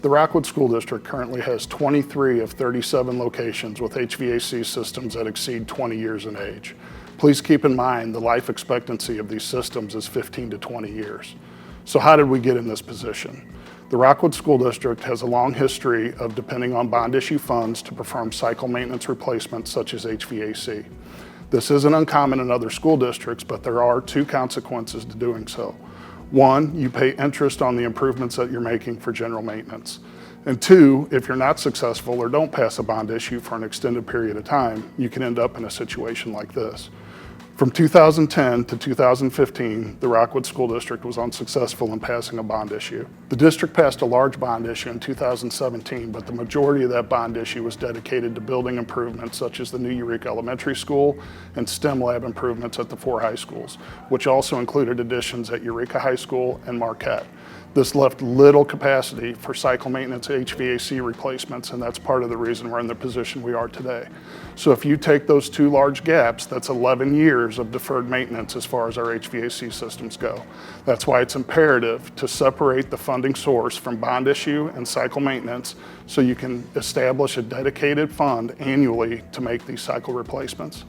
The Rockwood School District currently has 23 of 37 locations with HVAC systems that exceed 20 years in age. Please keep in mind the life expectancy of these systems is 15 to 20 years. So how did we get in this position? The Rockwood School District has a long history of depending on bond issue funds to perform cycle maintenance replacements such as HVAC. This isn't uncommon in other school districts, but there are two consequences to doing so. One, you pay interest on the improvements that you're making for general maintenance. And two, if you're not successful or don't pass a bond issue for an extended period of time, you can end up in a situation like this. From 2010 to 2015, the Rockwood School District was unsuccessful in passing a bond issue. The district passed a large bond issue in 2017, but the majority of that bond issue was dedicated to building improvements such as the new Eureka Elementary School and STEM lab improvements at the 4 high schools, which also included additions at Eureka High School and Marquette. This left little capacity for cycle maintenance HVAC replacements, and that's part of the reason we're in the position we are today. So if you take those two large gaps, that's 11 years of deferred maintenance as far as our HVAC systems go. That's why it's imperative to separate the funding source from bond issue and cycle maintenance so you can establish a dedicated fund annually to make these cycle replacements.